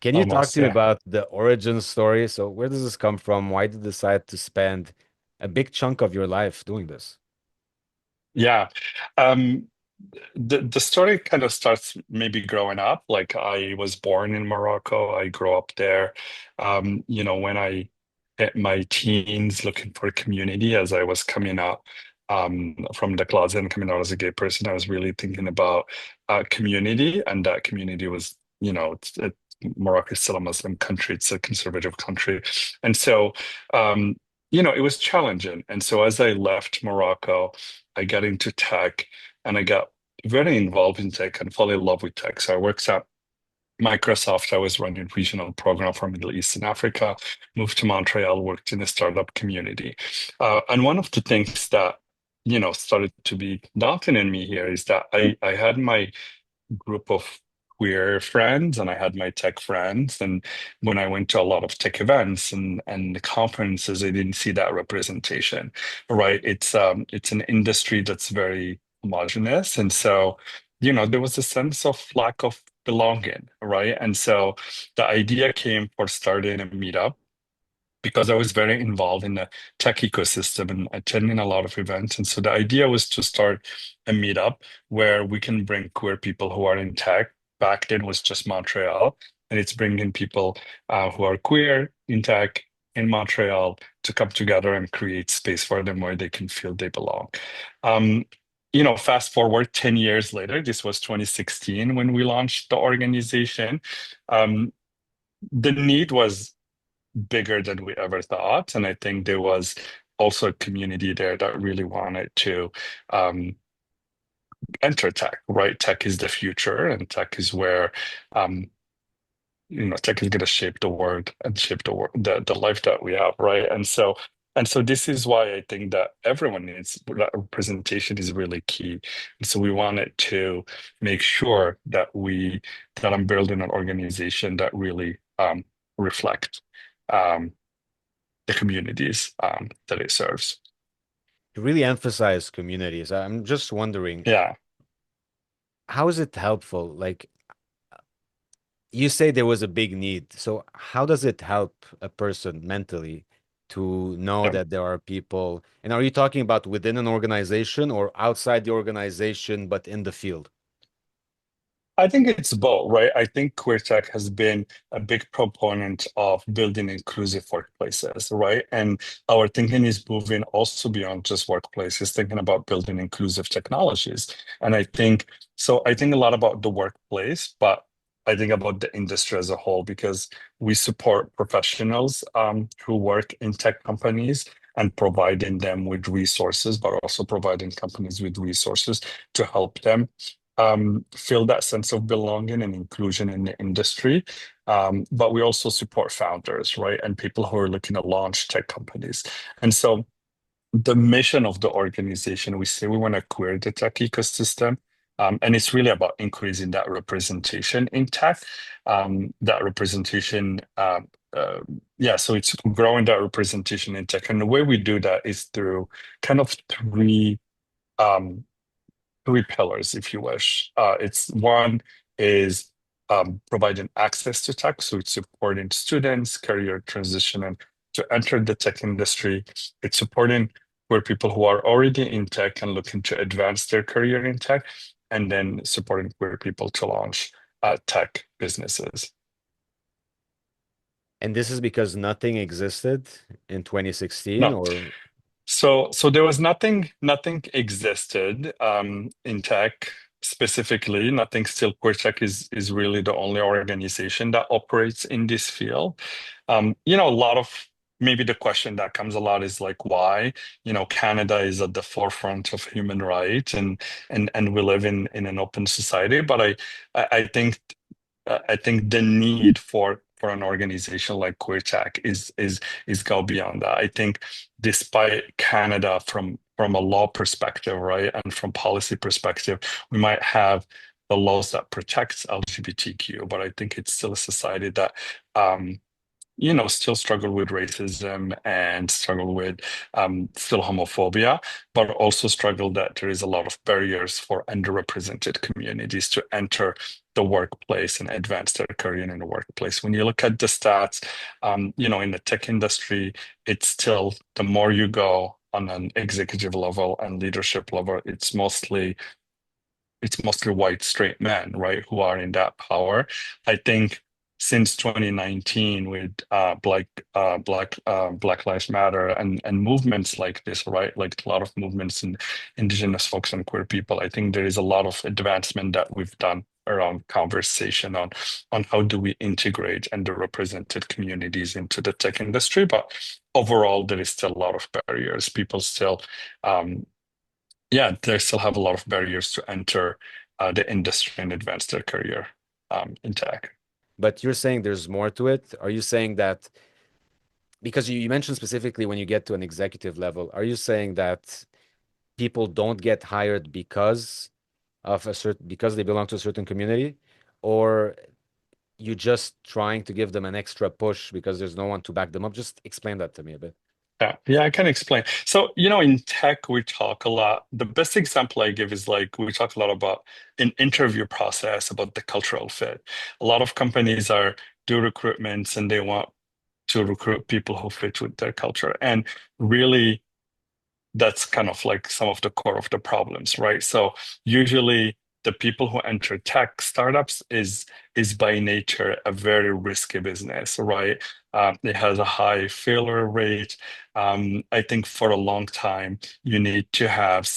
Can you talk almost. to me Yeah. about the origin story? So where does this come from? Why did you decide to spend a big chunk of your life doing this? Yeah. Um, the story kind of starts maybe growing up. Like I was born in Morocco. I grew up there. When I hit my teens looking for community as I was coming out from the closet and coming out as a gay person, I was really thinking about community, and that community was, Morocco is still a Muslim country. It's a conservative country. And so, um, it was challenging. And so as I left Morocco, I got into tech and I got very involved in tech and fall in love with tech. So I worked at Microsoft. I was running regional program for Middle East and Africa, moved to Montreal, worked in the startup community. And one of the things that, started to be daunting in me here is that I had my group of queer friends and I had my tech friends. And when I went to a lot of tech events and the conferences, I didn't see that representation, right? It's an industry that's very homogenous. And so, there was a sense of lack of belonging, right? And so the idea came for starting a meetup because I was very involved in the tech ecosystem and attending a lot of events. And so the idea was to start a meetup where we can bring queer people who are in tech. Back then was just Montreal, and it's bringing people who are queer in tech in Montreal to come together and create space for them where they can feel they belong. Um, Fast forward 10 years later, this was 2016 when we launched the organization. Um, the need was bigger than we ever thought. And I think there was also a community there that really wanted to um, enter tech, right? Tech is the future, and tech is where tech is going to shape the world and shape the life that we have, right? And so this is why I think that everyone needs that representation is really key. And so we wanted to make sure that I'm building an organization that really reflect um, the communities that it serves. To really emphasize communities, I'm just wondering, Yeah. how is it helpful? Like you say there was a big need. So how does it help a person mentally to know Yeah. that there are people? And are you talking about within an organization or outside the organization, but in the field? I think it's both, right? I think queer tech has been a big proponent of building inclusive workplaces, right? And our thinking is moving also beyond just workplaces, thinking about building inclusive technologies. And I think a lot about the workplace, but I think about the industry as a whole because we support professionals who work in tech companies and providing them with resources, but also providing companies with resources to help them feel that sense of belonging and inclusion in the industry. But we also support founders, right? And people who are looking to launch tech companies. And so the mission of the organization, we say we want to queer the tech ecosystem. And it's really about increasing that representation in tech. That representation, so it's growing that representation in tech. And the way we do that is through kind of um, three pillars, if you wish. It's one is providing access to tech, so it's supporting students, career transition, and to enter the tech industry. It's supporting where people who are already in tech and looking to advance their career in tech, and then supporting queer people to launch tech businesses. And this is because nothing existed in 2016 No, or so there was nothing existed in tech specifically. Nothing still Queer Tech is really the only organization that operates in this field. A lot of maybe the question that comes a lot is like why? Canada is at the forefront of human rights and we live in an open society. But I think I think the need for an organization like Queer Tech is go beyond that. I think despite Canada from a law perspective, right, and from policy perspective, we might have the laws that protects LGBTQ, but I think it's still a society that um, still struggle with racism and struggle with still homophobia, but also struggle that there is a lot of barriers for underrepresented communities to enter the workplace and advance their career in the workplace. When you look at the stats, in the tech industry, it's still the more you go on an executive level and leadership level, it's mostly white straight men, right, who are in that power. I think since 2019 with Black Lives Matter and movements like this, right, like a lot of movements in indigenous folks and queer people, I think there is a lot of advancement that we've done around conversation on how do we integrate underrepresented communities into the tech industry. But overall, there is still a lot of barriers. People still um, yeah, they still have a lot of barriers to enter the industry and advance their career in tech. But you're saying there's more to it. Are you saying that because you mentioned specifically when you get to an executive level, are you saying that people don't get hired because they belong to a certain community, or you just trying to give them an extra push because there's no one to back them up? Just explain that to me a bit. Yeah, I can explain. So, in tech, we talk a lot. The best example I give is like we talk a lot about an interview process, about the cultural fit. A lot of companies are do recruitments and they want to recruit people who fit with their culture. And really, that's kind of like some of the core of the problems, right? So usually the people who enter tech startups is by nature a very risky business, right? It has a high failure rate. I think for a long time you need to have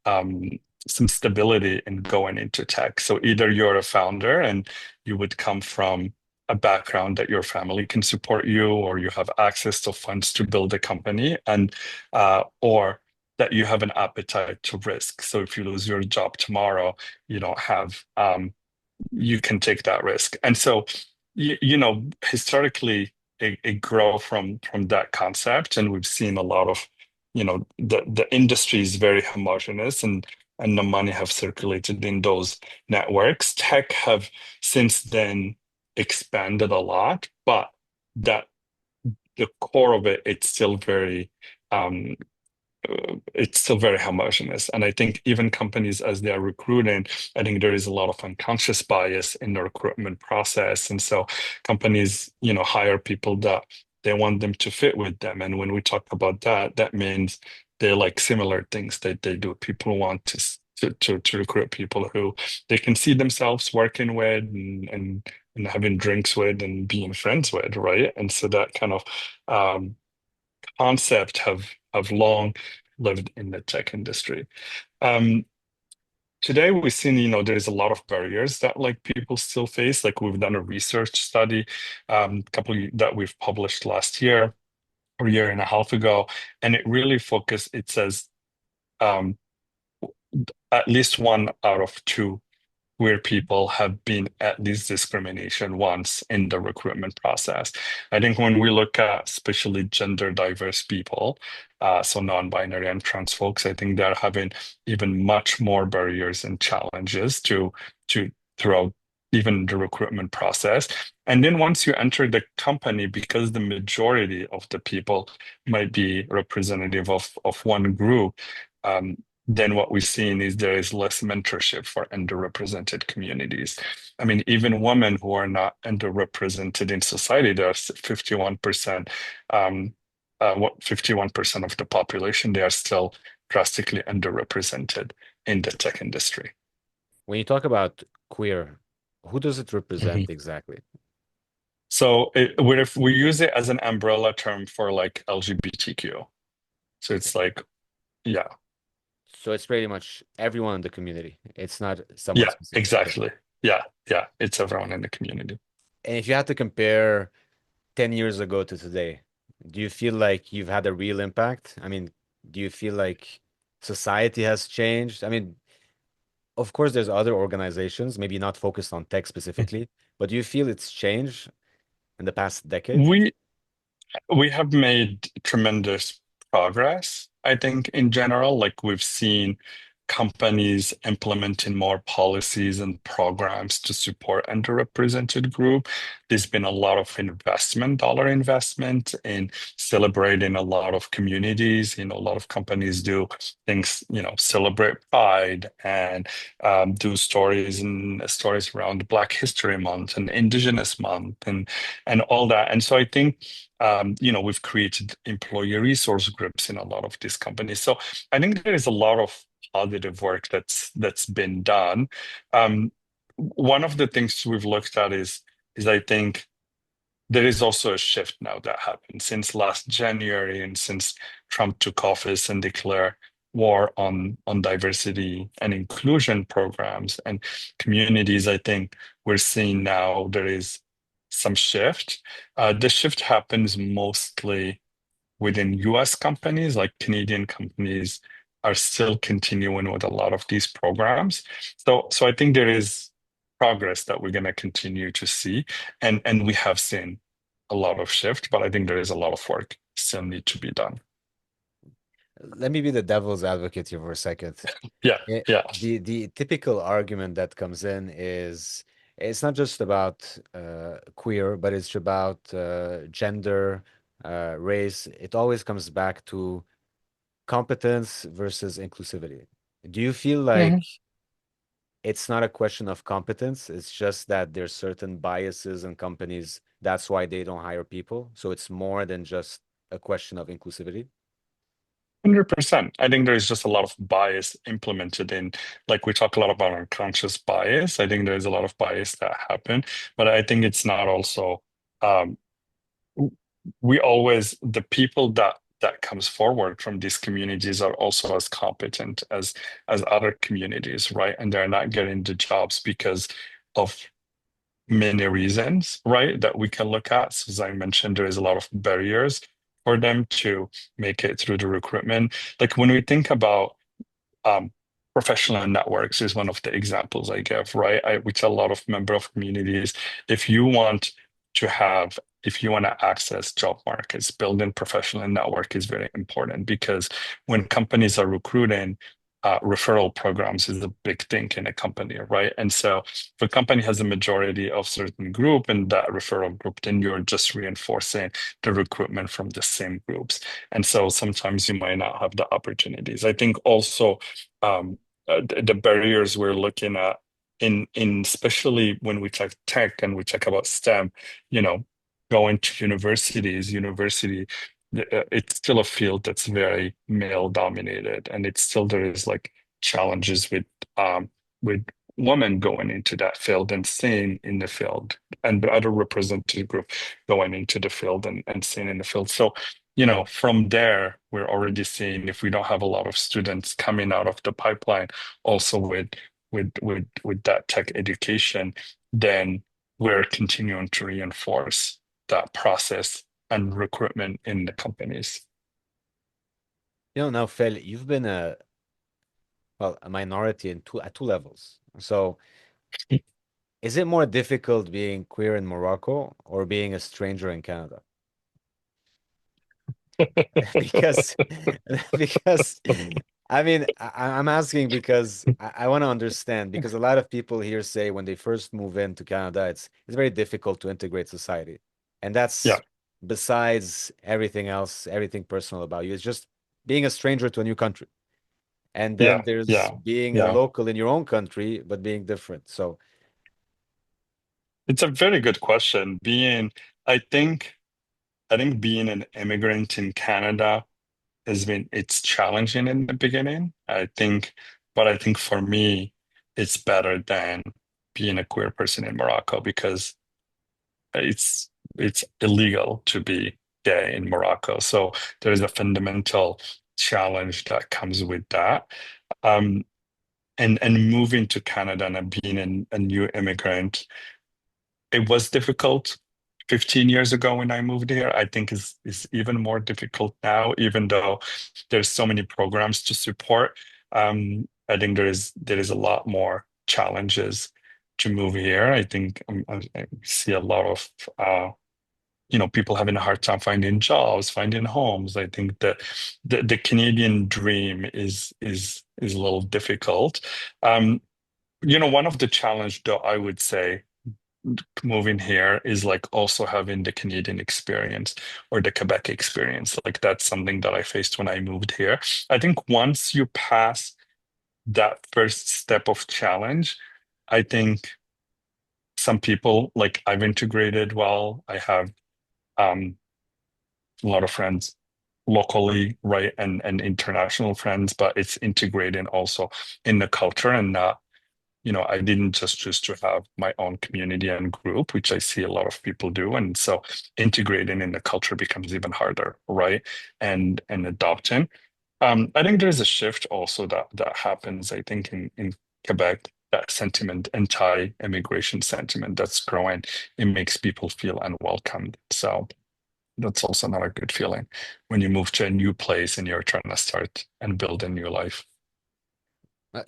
um, some stability in going into tech. So either you're a founder and you would come from a background that your family can support you, or you have access to funds to build a company, and or that you have an appetite to risk. So if you lose your job tomorrow, you don't have, you can take that risk. And so, historically, it grow from that concept, and we've seen a lot of, the industry is very homogeneous, and the money have circulated in those networks. Tech have since then expanded a lot, but that the core of it, um, it's still very homogenous. And I think even companies, as they are recruiting, I think there is a lot of unconscious bias in the recruitment process. And so companies, hire people that they want them to fit with them. And when we talk about that, that means they like similar things that they do. People want to recruit people who they can see themselves working with and having drinks with and being friends with, right? And so that kind of concept have long lived in the tech industry. Um, Today we've seen, there's a lot of barriers that like people still face. Like we've done a research study, that we've published last year or a year and a half ago, and it really focused. It says um, at least one out of two where people have been at least discrimination once in the recruitment process. I think when we look at especially gender diverse people, so non-binary and trans folks, I think they're having even much more barriers and challenges to throughout even the recruitment process. And then once you enter the company, because the majority of the people might be representative of one group, um, then what we've seen is there is less mentorship for underrepresented communities. I mean, even women who are not underrepresented in society, there's 51%, 51% of the population, they are still drastically underrepresented in the tech industry. When you talk about queer, who does it Mhm. represent exactly? So if we use it as an umbrella term for like LGBTQ. So it's like, yeah, So it's pretty much everyone in the community. It's not someone yeah, specific. Okay. exactly. Yeah, yeah, it's everyone in the community. And if you had to compare 10 years ago to today, do you feel like you've had a real impact? I mean, do you feel like society has changed? I mean, of course, there's other organizations, maybe not focused on tech specifically, but do you feel it's changed in the past decade? We we have made tremendous progress, I think, in general. Like we've seen, companies implementing more policies and programs to support underrepresented group. There's been a lot of dollar investment in celebrating a lot of communities. A lot of companies do things, celebrate Pride and do stories around Black History Month and Indigenous Month and all that. And so I think we've created employee resource groups in a lot of these companies. So I think there is a lot of positive work that's been done. Um, One of the things we've looked at is I think there is also a shift now that happened since last January and since Trump took office and declared war on diversity and inclusion programs and communities. I think we're seeing now there is some shift. The shift happens mostly within US companies, like Canadian companies are still continuing with a lot of these programs. So I think there is progress that we're going to continue to see. And we have seen a lot of shift, but I think there is a lot of work still need to be done. Let me be the devil's advocate here for a second. Yeah, yeah. The typical argument that comes in is it's not just about queer, but it's about gender, race. It always comes back to competence versus inclusivity. Do you feel like Mhm. it's not a question of competence? It's just that there's certain biases in companies. That's why they don't hire people. So it's more than just a question of inclusivity. 100%. I think there's just a lot of bias implemented in, like we talk a lot about unconscious bias. I think there's a lot of bias that happen, but I think it's not also um, the people that comes forward from these communities are also as competent as other communities, right? And they're not getting the jobs because of many reasons, right? That we can look at. So as I mentioned, there is a lot of barriers for them to make it through the recruitment. Like when we think about um, professional networks is one of the examples I give, right? We tell a lot of member of communities, if you want if you want to access job markets, building professional network is very important because when companies are recruiting, referral programs is a big thing in a company, right? And so if a company has a majority of certain group in that referral group, then you're just reinforcing the recruitment from the same groups. And so sometimes you might not have the opportunities. I think also the barriers we're looking at in especially when we talk tech and we talk about STEM, you know, going to it's still a field that's very male dominated, and it's still there is like challenges with women going into that field and staying in the field, and the other representative group going into the field and staying in the field. So from there, we're already seeing if we don't have a lot of students coming out of the pipeline, also with that tech education, then we're continuing to reinforce that process and recruitment in the companies. Now, Fel, you've been a minority at two levels. So is it more difficult being queer in Morocco or being a stranger in Canada? Because because I mean I'm asking because I want to understand because a lot of people here say when they first move into Canada it's very difficult to integrate society. And Yeah, that's besides everything else, everything personal about you. It's just being a stranger to a new country. And then yeah, there's yeah, being a yeah. local in your own country, but being different. So It's a very good question. I think, I think being an immigrant in Canada it's challenging in the beginning. But I think for me, it's better than being a queer person in Morocco because it's illegal to be gay in Morocco. So there is a fundamental challenge that comes with that. Um, and moving to Canada and being a new immigrant, it was difficult 15 years ago when I moved here. I think is even more difficult now, even though there's so many programs to support. I think there is a lot more challenges to move here. I think I see a lot of people having a hard time finding jobs, finding homes. I think that the Canadian dream is a little difficult. Um, one of the challenge, though, I would say, moving here is like also having the Canadian experience or the Quebec experience. Like that's something that I faced when I moved here. I think once you pass that first step of challenge, I think some people like I've integrated well. I have um, a lot of friends locally, right, and international friends, but it's integrating also in the culture and not I didn't just choose to have my own community and group, which I see a lot of people do. And so integrating in the culture becomes even harder, right? And adopting. I think there's a shift also that happens, I think, in Quebec, that sentiment, anti-immigration sentiment that's growing. It makes people feel unwelcomed. So that's also not a good feeling when you move to a new place and you're trying to start and build a new life.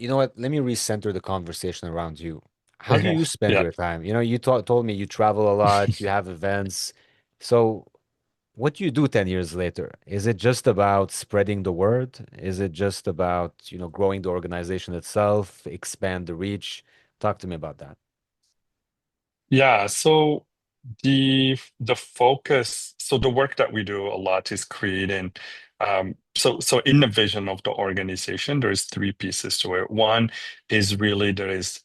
You know what? Let me recenter the conversation around you. How do Okay. you spend Yeah. your time? You told me you travel a lot, you have events. So, what do you do 10 years later? Is it just about spreading the word? Is it just about, growing the organization itself, expand the reach? Talk to me about that. Yeah, so the focus, so the work that we do a lot is creating so in the vision of the organization, there's three pieces to it. One is really there is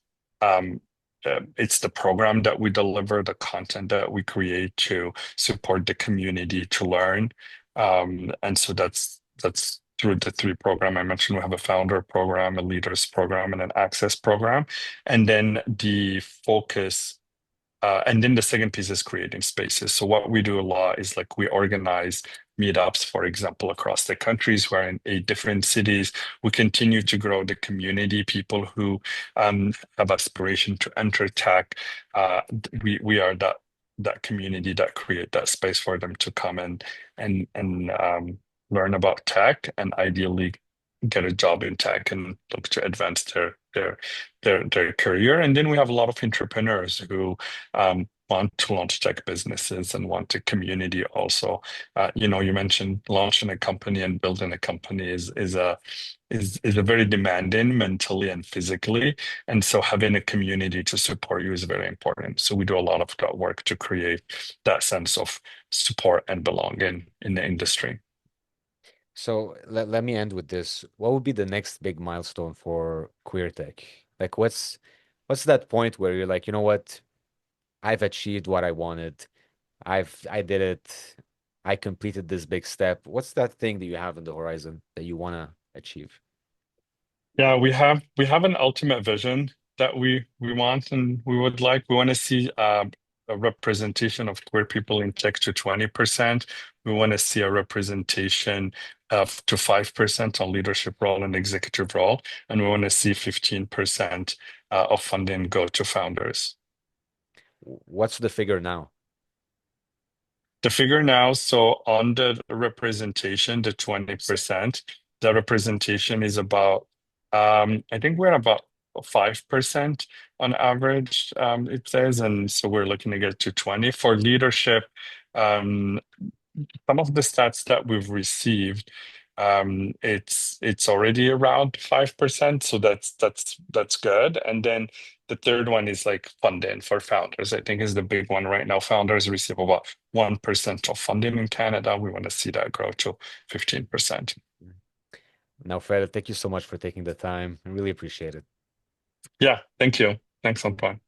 it's the program that we deliver, the content that we create to support the community to learn. And so that's through the three program I mentioned. We have a founder program, a leaders program, and an access program. And then and then the second piece is creating spaces. So what we do a lot is like we organize meetups, for example, across the countries. We're in 8 different cities. We continue to grow the community, people who have aspiration to enter tech. We are that community that create that space for them to come and learn about tech and ideally get a job in tech and look to advance their career. And then we have a lot of entrepreneurs who want to launch tech businesses and want a community also. You mentioned launching a company and building a company is a very demanding mentally and physically. And so having a community to support you is very important. So we do a lot of that work to create that sense of support and belonging in the industry. So let me end with this. What would be the next big milestone for queer tech? Like what's that point where you're like, you know what? I've achieved what I wanted. I did it. I completed this big step. What's that thing that you have in the horizon that you want to achieve? Yeah, we have an ultimate vision that we want and we would like. We want to see a representation of queer people in tech to 20%. We want to see a representation of to 5% on leadership role and executive role, and we want to see 15% of funding go to founders. What's the figure now? The figure now, so on the representation, the 20%, the representation is about, I think we're about 5% on average, it says. And so we're looking to get to 20. For leadership, um, some of the stats that we've received, it's already around 5%, so that's good. And then the third one is like funding for founders. I think is the big one right now. Founders receive about 1% of funding in Canada. We want to see that grow to 15%. Now, Fred, thank you so much for taking the time. I really appreciate it. Yeah, thank you. Thanks, Antoine.